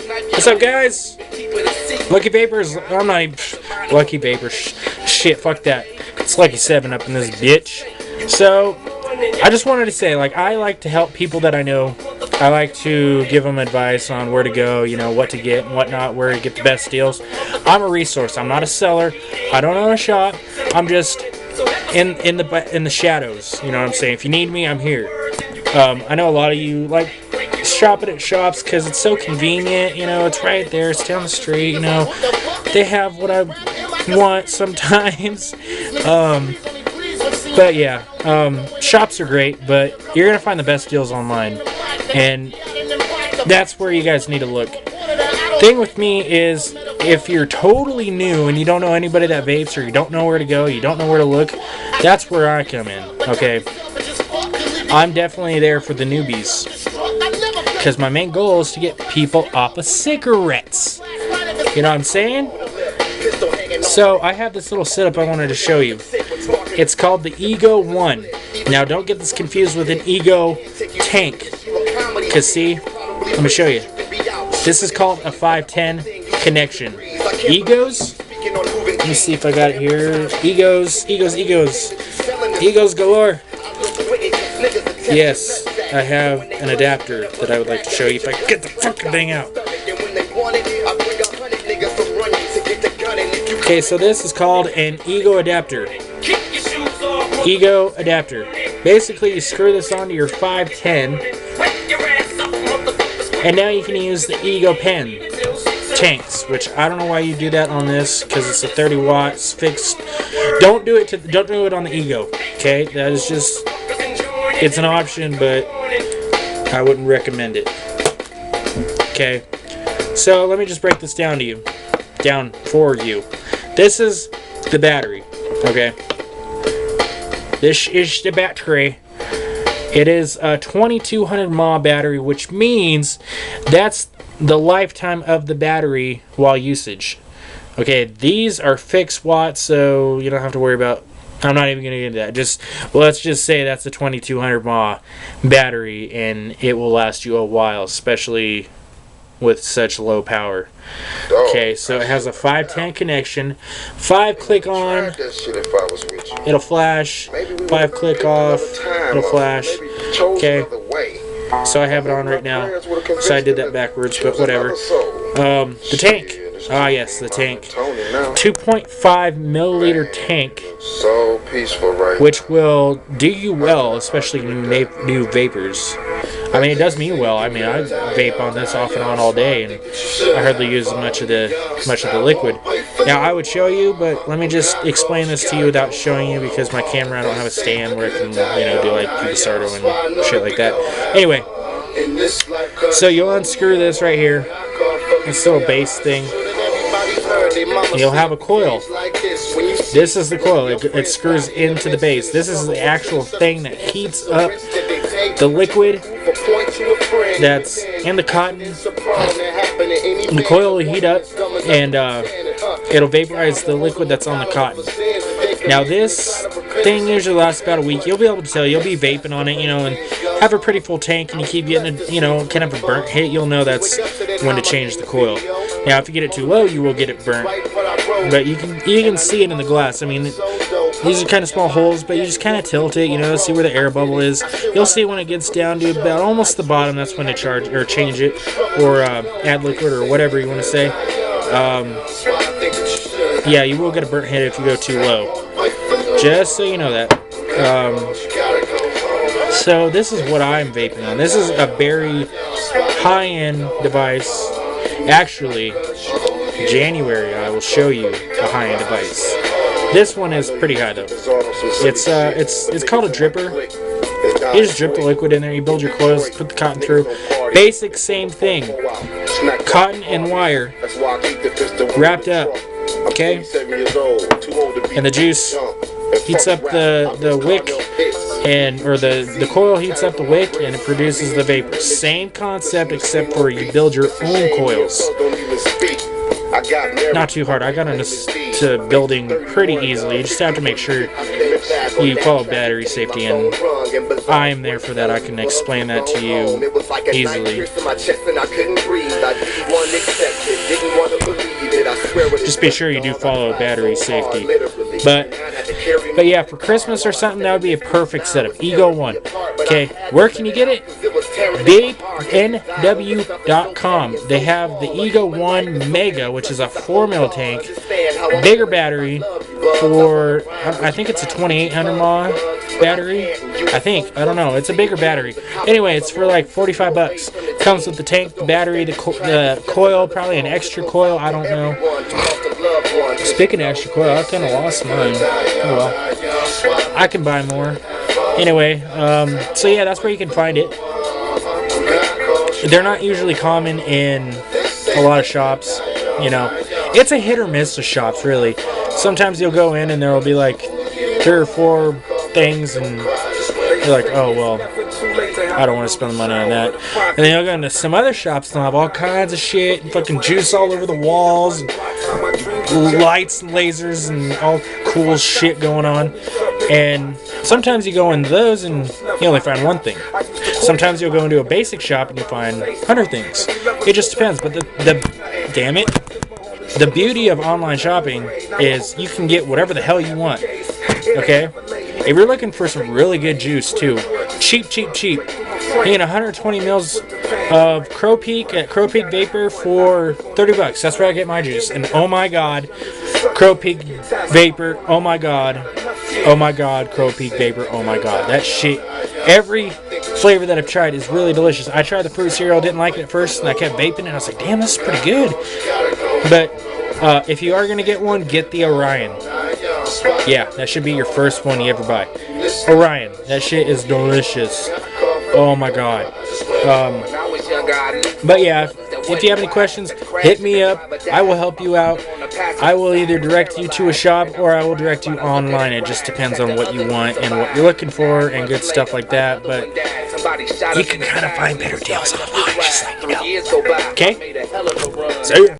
What's up, guys? Lucky Vapers. I'm not even... Lucky Vapers. Shit, fuck that. It's Lucky 7 up in this bitch. So, I just wanted to say, like, I like to help people that I know. I like to give them advice on where to go, you know, what to get and whatnot, where to get the best deals. I'm a resource. I'm not a seller. I don't own a shop. I'm just in the shadows. You know what I'm saying? If you need me, I'm here. I know a lot of you like shopping at shops because it's so convenient. You know, it's right there. It's down the street. You know, they have what I want sometimes. But yeah, shops are great, but you're gonna find the best deals online, and that's where you guys need to look. Thing with me is, if you're totally new and you don't know anybody that vapes, or you don't know where to go, you don't know where to look, that's where I come in. Okay, I'm definitely there for the newbies, because my main goal is to get people off of cigarettes. You know what I'm saying? So I have this little setup I wanted to show you. It's called the Ego 1. Now don't get this confused with an Ego tank. Because see, let me show you. This is called a 510 connection. Egos, let me see if I got it here. Egos galore. Yes, I have an adapter that I would like to show you if I can get the fucking thing out. Okay, so this is called an Ego adapter. Ego adapter. Basically, you screw this onto your 510, and now you can use the Ego pen tanks, which I don't know why you do that on this, because it's a 30 watts fixed. Don't do it on the Ego. Okay, that is just, it's an option, but I wouldn't recommend it. Okay, so let me just break this down for you. This is the battery. Okay. This is the battery. It is a 2200 mAh battery, which means that's the lifetime of the battery while usage. Okay, these are fixed watts, so you don't have to worry about. I'm not even going to get into that. Let's just say that's a 2200 mAh battery, and it will last you a while, especially with such low power. Okay, so it has a 510 connection. 5 click on, it'll flash. 5 click off, it'll flash. Okay, so I have it on right now. So I did that backwards, but whatever. The tank. Ah, yes, the tank. 2.5 milliliter tank, which will do you well, especially new vapors. I mean, it does me well. I mean, I vape on this off and on all day, and I hardly use much of the liquid. Now, I would show you, but let me just explain this to you without showing you, because my camera, I don't have a stand where I can, do like Cubasardo and shit like that. Anyway, so you'll unscrew this right here, this little base thing. You'll have a coil. This is the coil. It screws into the base. This is the actual thing that heats up the liquid that's in the cotton. The coil will heat up, and it'll vaporize the liquid that's on the cotton. Now this thing usually lasts about a week. You'll be able to tell. You'll be vaping on it, and have a pretty full tank, and you keep getting a, kind of a burnt hit. You'll know that's when to change the coil. Now, if you get it too low, you will get it burnt. But you can see it in the glass. I mean, these are kind of small holes, but you just kind of tilt it, see where the air bubble is. You'll see when it gets down to about almost the bottom. That's when to charge or change it, or add liquid, or whatever you want to say. Yeah, you will get a burnt hit if you go too low. Just so you know that. So this is what I'm vaping on. This is a very high-end device. Actually, January I will show you a high-end device. This one is pretty high though. It's called a dripper. You just drip the liquid in there. You build your coils, put the cotton through. Basic same thing. Cotton and wire wrapped up. Okay, and the juice heats up the wick, or the coil heats up the wick, and it produces the vapor. Same concept, except for you build your own coils. Not too hard. I got into building pretty easily. You just have to make sure you follow battery safety, and I'm there for that. I can explain that to you easily. Just be sure you do follow battery safety. But yeah, for Christmas or something, that would be a perfect setup. Ego 1. Okay, where can you get it? VapeNW.com. They have the Ego 1 Mega, which is a 4 mil tank, bigger battery for, I think it's a 2800 mAh battery. I don't know. It's a bigger battery. Anyway, it's for like 45 bucks. Comes with the tank, the battery, the coil, probably an extra coil. I don't know. Speaking of extra coil, I kind of lost mine. Oh well. I can buy more. Anyway, so yeah, that's where you can find it. They're not usually common in a lot of shops. You know, it's a hit or miss of shops, really. Sometimes you'll go in and there will be like 3 or 4 things, and you're like, oh well, I don't want to spend money on that. And then you'll go into some other shops and they'll have all kinds of shit, and fucking juice all over the walls, and lights and lasers and all cool shit going on. And sometimes you go in those and you only find one thing. Sometimes you'll go into a basic shop and you find 100 things. It just depends. But damn it, the beauty of online shopping is you can get whatever the hell you want. Okay? If you're looking for some really good juice too, cheap, you get 120 mils of Crow Peak at Crow Peak Vapor for 30 bucks. That's where I get my juice. And oh my god, Crow Peak Vapor, oh my god, Crow Peak Vapor, oh my god. That shit, every flavor that I've tried is really delicious. I tried the fruit cereal, didn't like it at first, and I kept vaping, and I was like, damn, this is pretty good. But if you are going to get one, get the Orion. Yeah, that should be your first one you ever buy. Orion, that shit is delicious. Oh my god. But yeah, if you have any questions, hit me up. I will help you out. I will either direct you to a shop or I will direct you online. It just depends on what you want and what you're looking for and good stuff like that. But you can kind of find better deals online, just like you know. Okay? See ya.